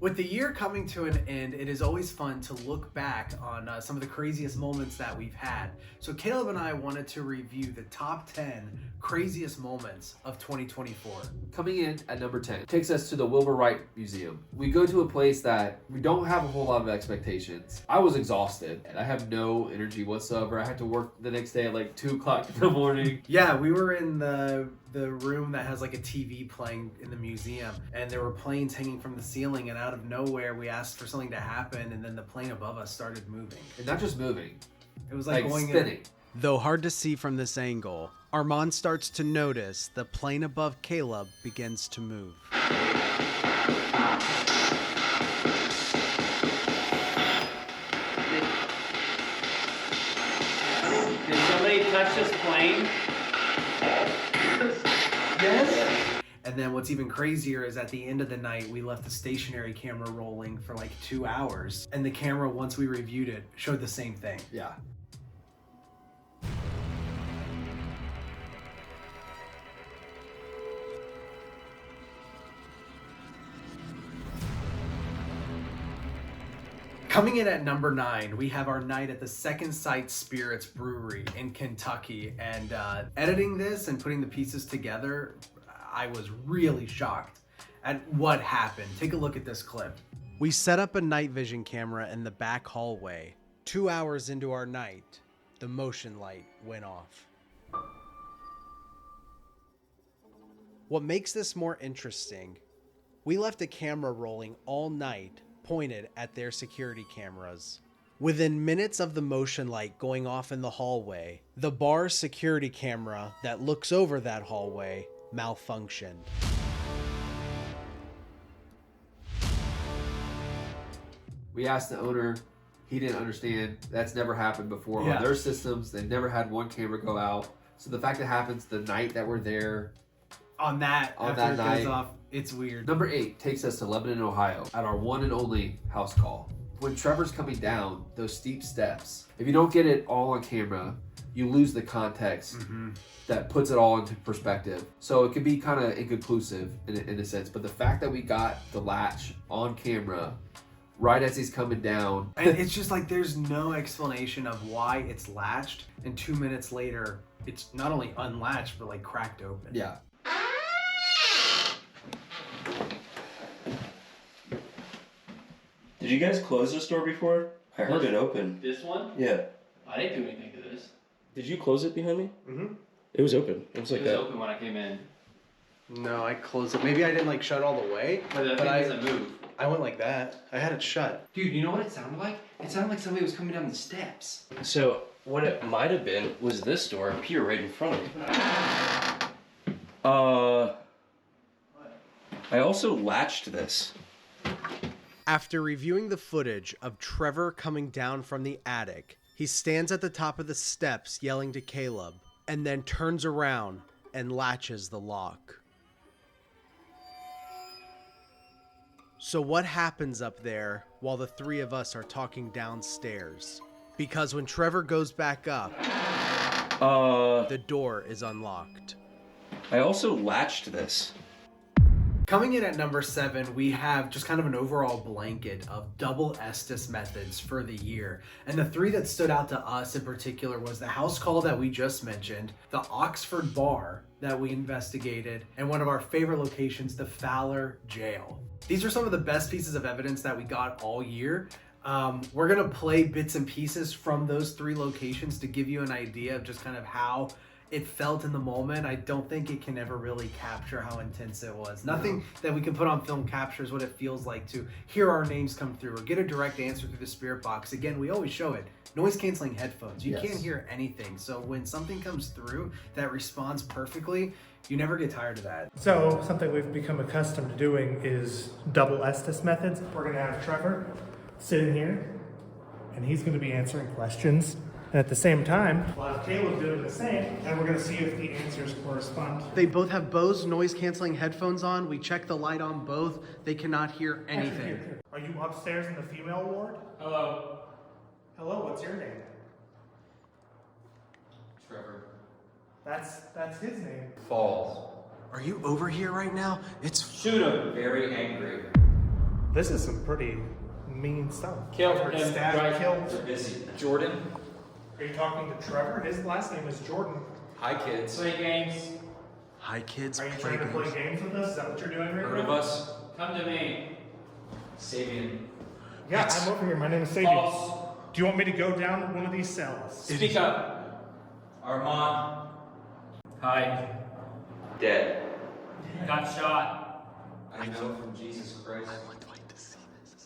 With the year coming to an end, it is always fun to look back on some of the craziest moments that we've had. So Caleb and I wanted to review the top 10 craziest moments of 2024. Coming in at number 10 takes us to the Wilbur Wright Museum. We go to a place that we don't have a whole lot of expectations. I was exhausted and I have no energy whatsoever. I had to work the next day at like 2 o'clock in the morning. Yeah, we were in the room that has like a TV playing in the museum, and there were planes hanging from the ceiling, and out of nowhere we asked for something to happen, and then the plane above us started moving. And not just moving, It was like going spinning. Though hard to see from this angle, Armand starts to notice the plane above Caleb begins to move. Did somebody touch this plane? Yes. And then what's even crazier is at the end of the night, we left the stationary camera rolling for like 2 hours. And the camera, once we reviewed it, showed the same thing. Yeah. Coming in at number 9, we have our night at the Second Sight Spirits Brewery in Kentucky. And editing this and putting the pieces together, I was really shocked at what happened. Take a look at this clip. We set up a night vision camera in the back hallway. 2 hours into our night, the motion light went off. What makes this more interesting, we left a camera rolling all night pointed at their security cameras. Within minutes of the motion light going off in the hallway, the bar's security camera that looks over that hallway malfunctioned. We asked the owner, he didn't understand. That's never happened before Yeah. on their systems. They've never had one camera go out. So the fact that happens the night that we're there, On that night. goes off, it's weird. Number 8 takes us to Lebanon, Ohio, at our one and only house call. When Trevor's coming down those steep steps, if you don't get it all on camera, you lose the context that puts it all into perspective. So it can be kind of inconclusive in a sense, but the fact that we got the latch on camera right as he's coming down. And it's just like there's no explanation of why it's latched, and 2 minutes later, it's not only unlatched, but like cracked open. Yeah. Did you guys close this door before? I heard it open. This one? Yeah. I didn't do anything to this. Did you close it behind me? Mm-hmm. It was open. It was like It was that. open when I came in. No, I closed it. Maybe I didn't like shut all the way, But the but thing I doesn't move. went like that. I had it shut. Dude, you know what it sounded like? It sounded like somebody was coming down the steps. So what it might have been was this door up here right in front of me. I also latched this. After reviewing the footage of Trevor coming down from the attic, he stands at the top of the steps yelling to Caleb, and then turns around and latches the lock. So what happens up there while the three of us are talking downstairs? Because when Trevor goes back up, the door is unlocked. I also latched this. Coming in at number 7, we have just kind of an overall blanket of double Estes methods for the year. And the 3 that stood out to us in particular was the house call that we just mentioned, the Oxford bar that we investigated, and one of our favorite locations, the Fowler Jail. These are some of the best pieces of evidence that we got all year. We're gonna play bits and pieces from those 3 locations to give you an idea of just kind of how it felt in the moment. I don't think it can ever really capture how intense it was. Nothing that we can put on film captures what it feels like to hear our names come through or get a direct answer through the spirit box. Again, we always show it. Noise canceling headphones. You can't hear anything. So when something comes through that responds perfectly, you never get tired of that. So something we've become accustomed to doing is double Estes methods. We're going to have Trevor sitting here, and he's going to be answering questions. And at the same time, we'll have Caleb doing the same, and we're going to see if the answers correspond. They both have Bose noise canceling headphones on. We check the light on both. They cannot hear anything. Are you upstairs in the female ward? Hello. Hello, what's your name? Trevor. That's his name. Falls. Are you over here right now? It's Shoot him. Very angry. This is some pretty mean stuff. Killed Or him, stabbed, right. killed. Busy. Jordan. Are you talking to Trevor? His last name is Jordan. Hi, kids. Play games. Hi, kids. Are you trying to play games with us? Is that what you're doing right Heard of now? us? Come to me. Sabian. Yeah, I'm over here. My name is Sabian. False. Do you want me to go down one of these cells? Speak up. Armand. Hi. Dead. Got shot. I know from Jesus Christ.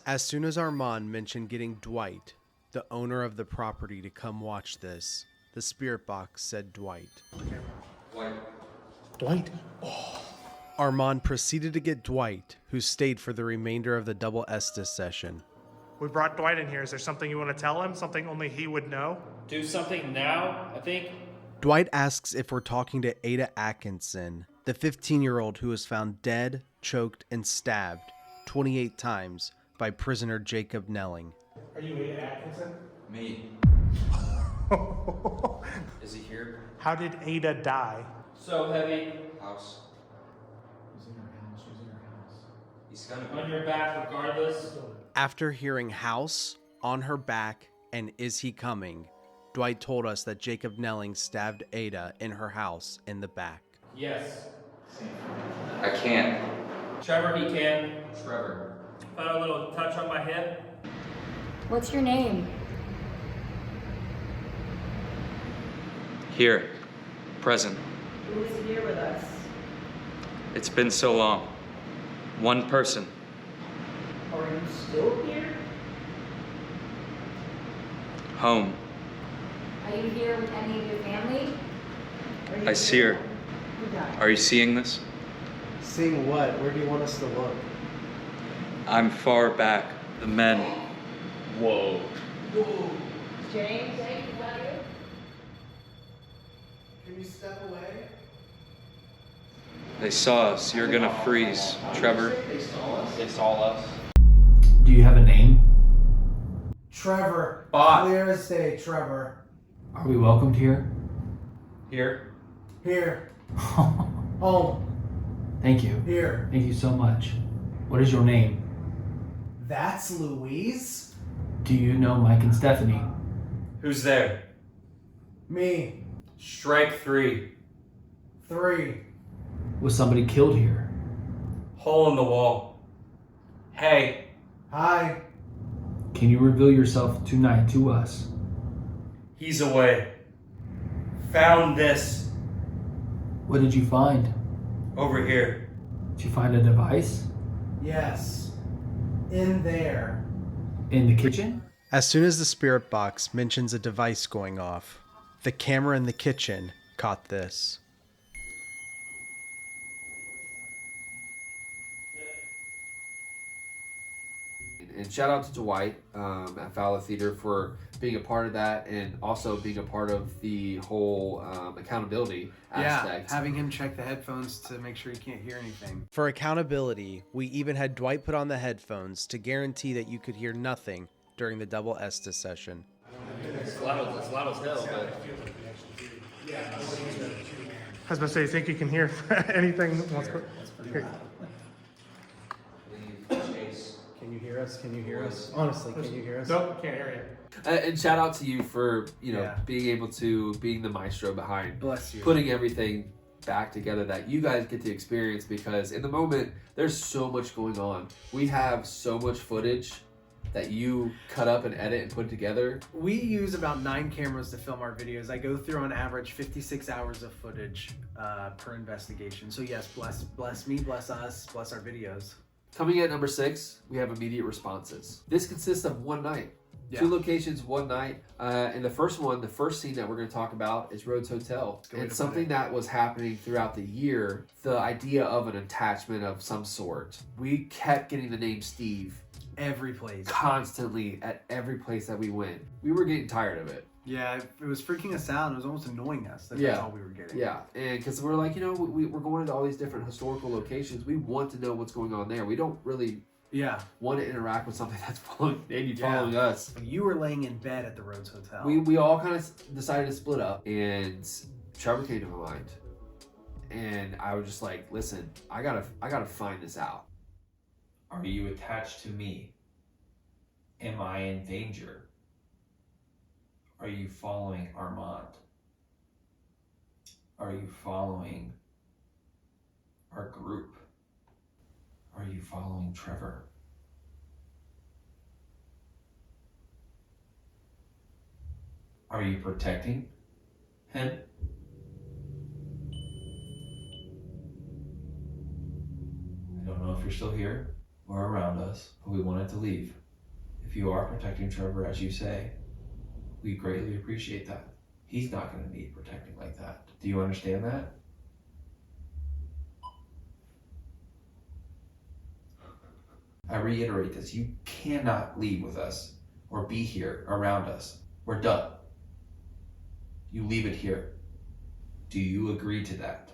As soon as Armand mentioned getting Dwight, the owner of the property, to come watch this, the spirit box said Dwight. White. Dwight. Armand proceeded to get Dwight, who stayed for the remainder of the double Estes session. We brought Dwight in here. Is there something you want to tell him? Something only he would know? Do something now, I think. Dwight asks if we're talking to Ada Atkinson, the 15-year-old who was found dead, choked, and stabbed 28 times by prisoner Jacob Nelling. Are you Ada Atkinson? Me. Is he here? How did Ada die? So heavy. House. He's in her house. He's in her house. He's gonna On be. your back regardless. After hearing house, on her back, and is he coming, Dwight told us that Jacob Nelling stabbed Ada in her house in the back. Yes. I can't. Trevor, he can. Trevor. Felt a little touch on my hip. What's your name? Here, present. Who is here with us? It's been so long. One person. Are you still here? Home. Are you here with any of your family? Or are you I see her. Who died? Are you seeing this? Seeing what? Where do you want us to look? I'm far back. The men. Whoa. James, hey, is that you? Can you step away? They saw us. You're gonna freeze, Trevor. They saw us. Do you have a name? Trevor. Bot. Clear as day, Trevor. Are we welcomed here? Here. Here. Home. Thank you. Here. Thank you so much. What is your name? That's Louise? Do you know Mike and Stephanie? Who's there? Me. Strike 3. 3. Was somebody killed here? Hole in the wall. Hey. Hi. Can you reveal yourself tonight to us? He's away. Found this. What did you find? Over here. Did you find a device? Yes. In there. In the kitchen? As soon as the spirit box mentions a device going off, the camera in the kitchen caught this. And shout out to Dwight at Fowler Theater for being a part of that, and also being a part of the whole accountability aspect. Yeah, having him check the headphones to make sure you can't hear anything. For accountability, we even had Dwight put on the headphones to guarantee that you could hear nothing during the double Estes session. It's loud as hell, but I was about to say, you think you can hear anything? Here. Can you hear us? Can you hear us? Honestly, can you hear us? Nope, can't hear you. And shout out to you for Yeah. being able to being the maestro behind Bless you. putting everything back together that you guys get to experience, because in the moment there's so much going on. We have so much footage that you cut up and edit and put together. We use about 9 cameras to film our videos. I go through on average 56 hours of footage per investigation. So yes, bless me, bless us, bless our videos. Coming at number 6, we have immediate responses. This consists of one night. Yeah. 2 locations, one night. And the first scene that we're going to talk about is Rhodes Hotel. Good way And to something put it. that was happening throughout the year, the idea of an attachment of some sort. We kept getting the name Steve Every place. constantly at every place that we went. We were getting tired of it. Yeah, it was freaking us out. It was almost annoying us. That's Yeah. all we were getting. Yeah, and because we're like, we're going to all these different historical locations. We want to know what's going on there. We don't really Yeah. want to interact with something that's following us. You were laying in bed at the Rhodes Hotel. We all kind of decided to split up, and Trevor came to my mind, and I was just like, listen, I gotta find this out. Are you attached to me? Am I in danger? Are you following Armand? Are you following our group? Are you following Trevor? Are you protecting him? I don't know if you're still here or around us, but we wanted to leave. If you are protecting Trevor as you say, we greatly appreciate that. He's not going to need protecting like that. Do you understand that? I reiterate this. You cannot leave with us or be here around us. We're done. You leave it here. Do you agree to that?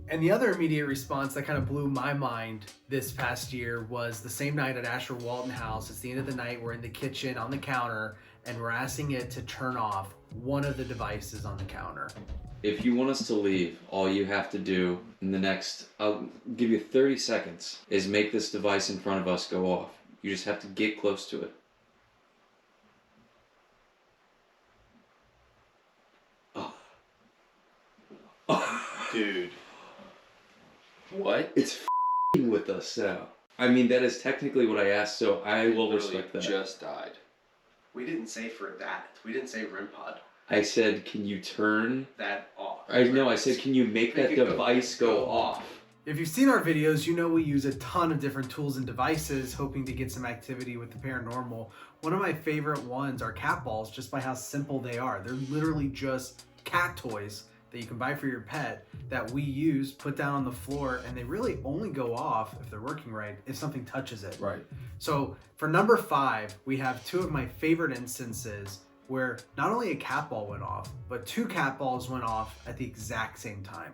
And the other immediate response that kind of blew my mind this past year was the same night at Asher Walton House. It's the end of the night. We're in the kitchen on the counter and we're asking it to turn off one of the devices on the counter. If you want us to leave, all you have to do in the next, I'll give you 30 seconds, is make this device in front of us go off. You just have to get close to it. Dude. What? It's f***ing with us now. I mean, that is technically what I asked, so I will respect that. Just died. We didn't say for that. We didn't say REM pod. I said, can you turn That off. I know, I said, can you make that device go off? If you've seen our videos, you know we use a ton of different tools and devices hoping to get some activity with the paranormal. One of my favorite ones are cat balls, just by how simple they are. They're literally just cat toys that you can buy for your pet that we use, put down on the floor, and they really only go off, if they're working right, if something touches it. Right. So for number 5, we have 2 of my favorite instances where not only a cat ball went off, but 2 cat balls went off at the exact same time.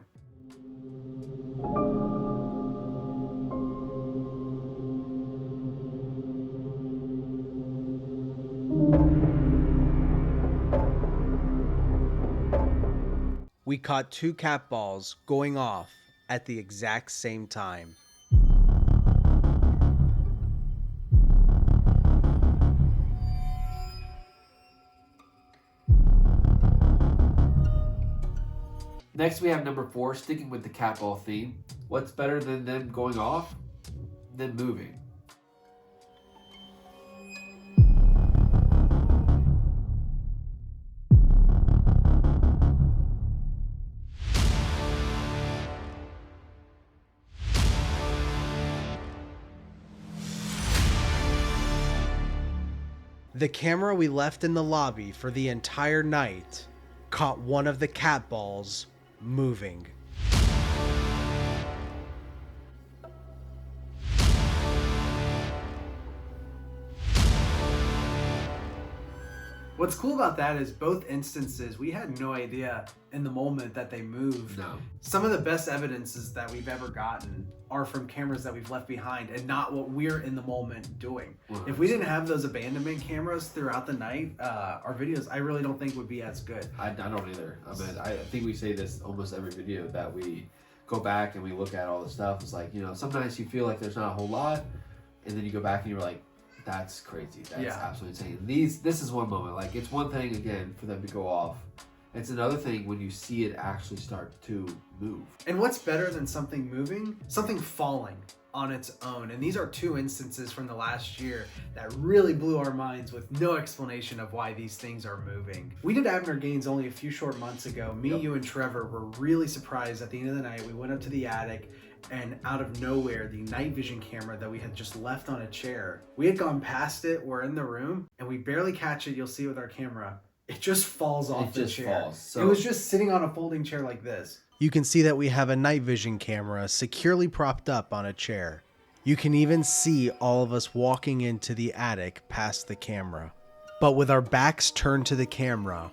We caught 2 cat balls going off at the exact same time. Next, we have number 4, sticking with the cat ball theme. What's better than them going off than moving? The camera we left in the lobby for the entire night caught one of the cat balls moving. What's cool about that is both instances, we had no idea in the moment that they moved. No. Some of the best evidences that we've ever gotten are from cameras that we've left behind and not what we're in the moment doing. 100%. If we didn't have those abandonment cameras throughout the night, our videos, I really don't think would be as good. I don't either. I mean, I think we say this almost every video that we go back and we look at all the stuff. It's like, you know, sometimes you feel like there's not a whole lot, and then you go back and you're like, that's crazy. That's absolutely insane. This is one moment. Like, it's one thing, again, for them to go off. It's another thing when you see it actually start to move. And what's better than something moving? Something falling on its own. And these are 2 instances from the last year that really blew our minds with no explanation of why these things are moving. We did Abner Gaines only a few short months ago. Me, you, and Trevor were really surprised at the end of the night. We went up to the attic, and out of nowhere, the night vision camera that we had just left on a chair, we had gone past it, we're in the room, and we barely catch it. You'll see with our camera. It just falls off the chair. Falls. So it was just sitting on a folding chair like this. You can see that we have a night vision camera securely propped up on a chair. You can even see all of us walking into the attic past the camera. But with our backs turned to the camera,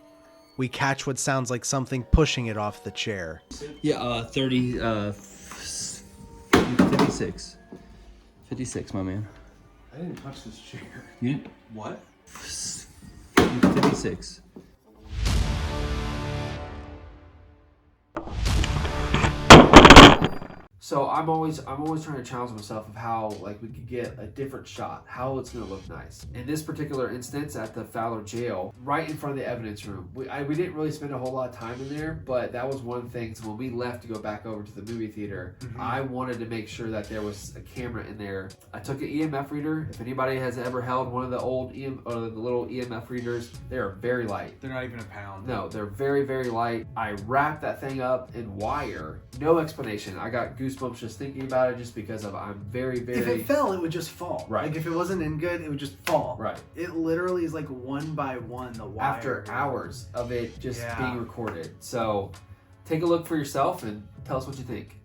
we catch what sounds like something pushing it off the chair. Yeah, 56. 56, my man. I didn't touch this chair. Yeah. What? 56. So I'm always trying to challenge myself of how like we could get a different shot, how it's gonna look nice. In this particular instance at the Fowler jail, right in front of the evidence room, we didn't really spend a whole lot of time in there, but that was one thing. So when we left to go back over to the movie theater, I wanted to make sure that there was a camera in there. I took an EMF reader. If anybody has ever held one of the old the little EMF readers, they are very light. They're not even a pound. No, they're very, very light. I wrapped that thing up in wire. No explanation. I got goosebumps just thinking about it just because I'm very, very... If it fell, it would just fall. Right. Like if it wasn't in good, it would just fall. Right. It literally is like one by one, the wire. After hours of it just being recorded. So take a look for yourself and tell us what you think.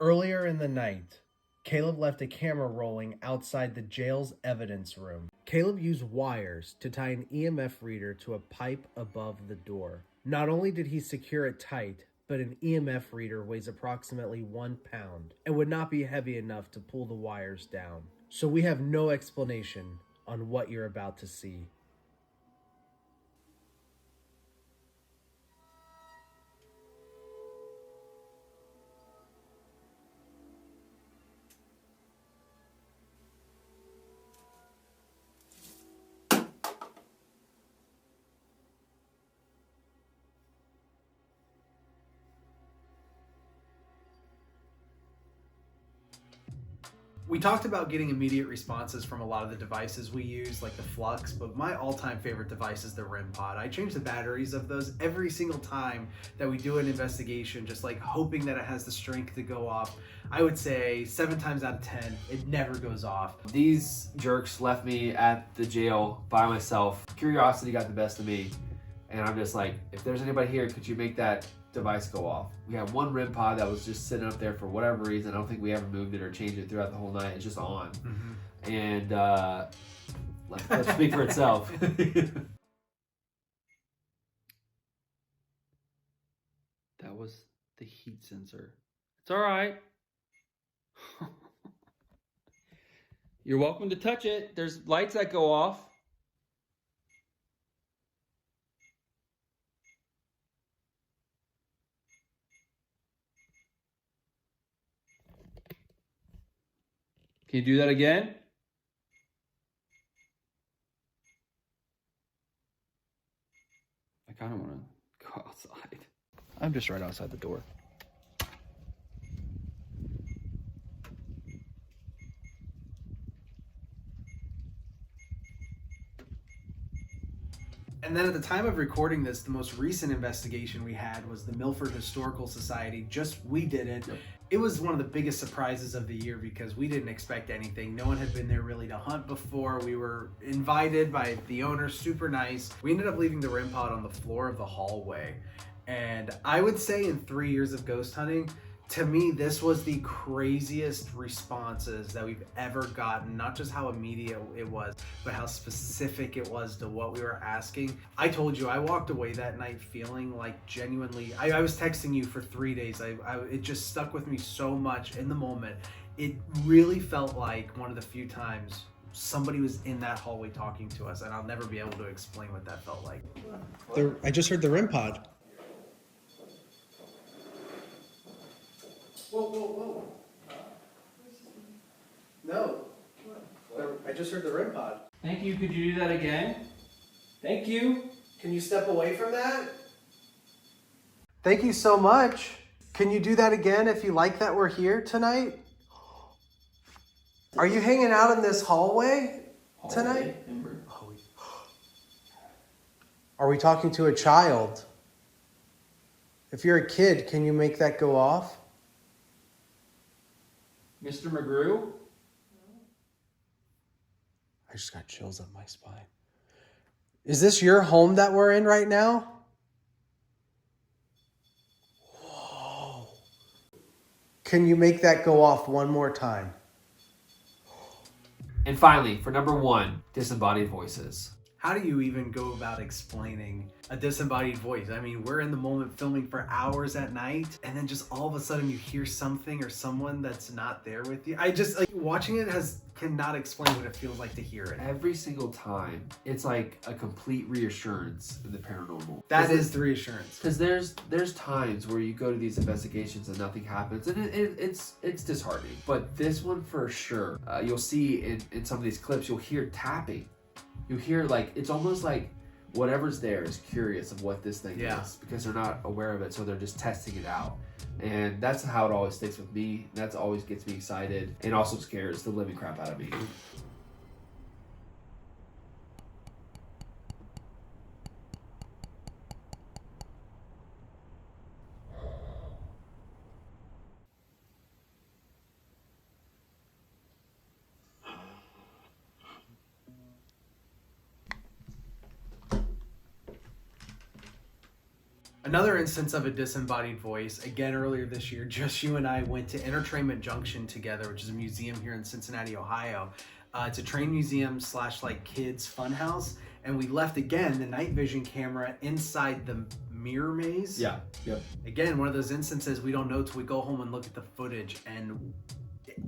Earlier in the night, Caleb left a camera rolling outside the jail's evidence room. Caleb used wires to tie an EMF reader to a pipe above the door. Not only did he secure it tight, but an EMF reader weighs approximately 1 pound and would not be heavy enough to pull the wires down. So we have no explanation on what you're about to see. We talked about getting immediate responses from a lot of the devices we use, like the Flux, but my all-time favorite device is the REM pod. I change the batteries of those every single time that we do an investigation, just like hoping that it has the strength to go off. I would say 7 times out of 10, it never goes off. These jerks left me at the jail by myself. Curiosity got the best of me, and I'm just like, if there's anybody here, could you make that device go off? We had one REM pod that was just sitting up there for whatever reason. I don't think we ever moved it or changed it throughout the whole night. It's just on. And let's speak for itself. That was the heat sensor. It's all right. You're welcome to touch it. There's lights that go off. Can you do that again? I kind of want to go outside. I'm just right outside the door. And then at the time of recording this, the most recent investigation we had was the Milford Historical Society. We did it. Yep. It was one of the biggest surprises of the year because we didn't expect anything. No one had been there really to hunt before. We were invited by the owner, super nice. We ended up leaving the REM pod on the floor of the hallway. And I would say in 3 years of ghost hunting, to me, this was the craziest responses that we've ever gotten. Not just how immediate it was, but how specific it was to what we were asking. I told you, I walked away that night feeling like genuinely, I was texting you for 3 days. It just stuck with me so much in the moment. It really felt like one of the few times somebody was in that hallway talking to us, and I'll never be able to explain what that felt like. I just heard the REM pod. Whoa. No. I just heard the REM pod. Thank you. Could you do that again? Thank you. Can you step away from that? Thank you so much. Can you do that again if you like that we're here tonight? Are you hanging out in this hallway tonight? Are we talking to a child? If you're a kid, can you make that go off? Mr. McGrew? I just got chills up my spine. Is this your home that we're in right now? Whoa. Can you make that go off one more time? And finally, for number 1, Disembodied Voices. How do you even go about explaining a disembodied voice? I mean, we're in the moment filming for hours at night, and then just all of a sudden you hear something or someone that's not there with you. I just, like, watching it cannot explain what it feels like to hear it. Every single time, it's like a complete reassurance in the paranormal. That is the reassurance. Because there's times where you go to these investigations and nothing happens, and it's disheartening. But this one for sure, you'll see in some of these clips, you'll hear tapping. You hear, like, it's almost like whatever's there is curious of what this thing is, because they're not aware of it, so they're just testing it out. And that's how it always sticks with me. That's always gets me excited, and also scares the living crap out of me. Another instance of a disembodied voice, again earlier this year, just you and I went to Entertainment Junction together, which is a museum here in Cincinnati, Ohio. It's a train museum / like kids fun house, and we left again the night vision camera inside the mirror maze. Yeah. Yep. Again, one of those instances we don't know till we go home and look at the footage, and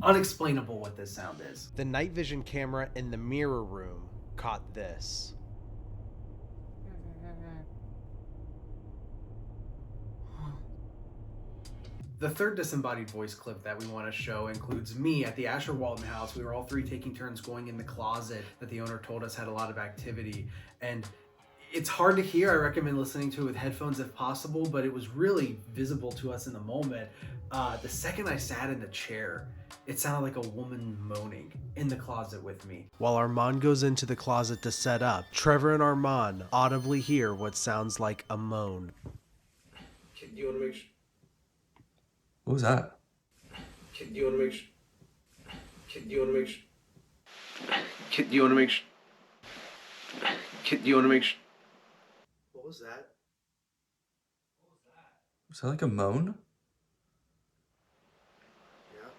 unexplainable what this sound is. The night vision camera in the mirror room caught this. The third disembodied voice clip that we want to show includes me at the Asher Walton house. We were all three taking turns going in the closet that the owner told us had a lot of activity. And it's hard to hear. I recommend listening to it with headphones if possible, but it was really visible to us in the moment. The second I sat in the chair, it sounded like a woman moaning in the closet with me. While Armand goes into the closet to set up, Trevor and Armand audibly hear what sounds like a moan. Kid, do you want to make sure? What was that? Kid, do you want to make sure? Kid, do you want to make sure? Kid, do you want to make sure? Kid, do you want to make sure? What was that? Was that like a moan? Yeah.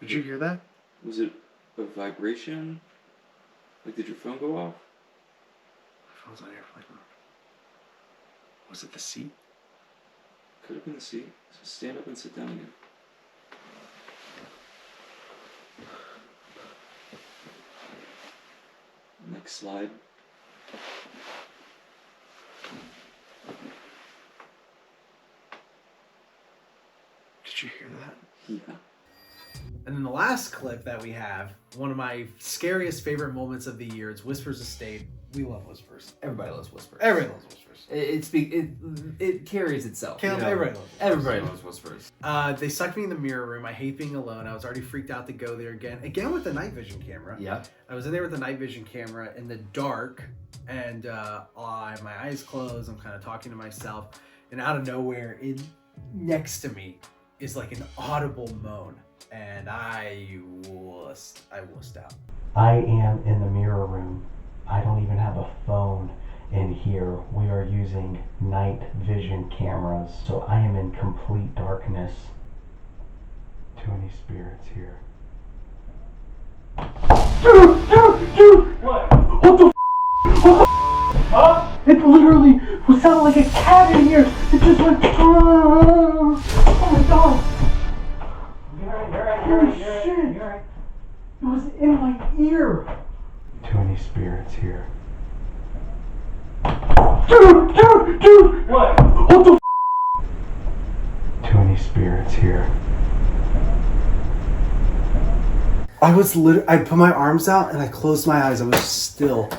Did you hear that? Was it a vibration? Like, did your phone go off? My phone's on airplane mode. Was it the seat? Could have been the seat. So stand up and sit down again. Next slide. Did you hear that? Yeah. And then the last clip that we have, one of my scariest favorite moments of the year, it's Whispers Estate. We love Whispers. Everybody loves Whispers. Everybody loves Whispers. It carries itself. You know? Everybody loves Whispers. Everybody loves Whispers. They stuck me in the mirror room. I hate being alone. I was already freaked out to go there again with the night vision camera. Yeah. I was in there with the night vision camera in the dark, and my eyes closed. I'm kind of talking to myself, and out of nowhere, next to me is like an audible moan, and I wussed out. I am in the mirror room. I don't even have a phone in here. We are using night vision cameras, so I am in complete darkness. Too many spirits here. Dude! What? What the Huh? It literally sounded like a cat in here. It just went, oh my god. You're right. It was in my ear. Too many spirits here. Dude! What? What the Too many spirits here. I put my arms out and I closed my eyes. I was still.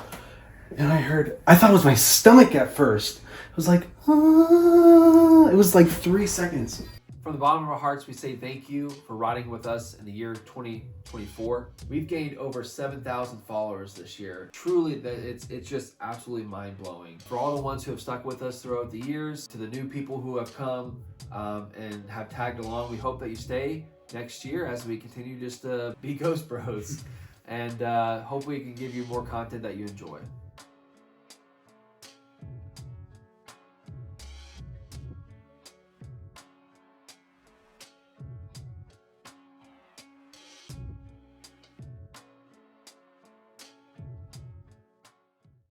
And I thought it was my stomach at first. It was like, ah. It was like 3 seconds. From the bottom of our hearts, we say thank you for riding with us in the year 2024. We've gained over 7,000 followers this year. Truly, it's just absolutely mind-blowing. For all the ones who have stuck with us throughout the years, to the new people who have come and have tagged along, we hope that you stay next year as we continue just to be Ghost Bros. And hopefully we can give you more content that you enjoy.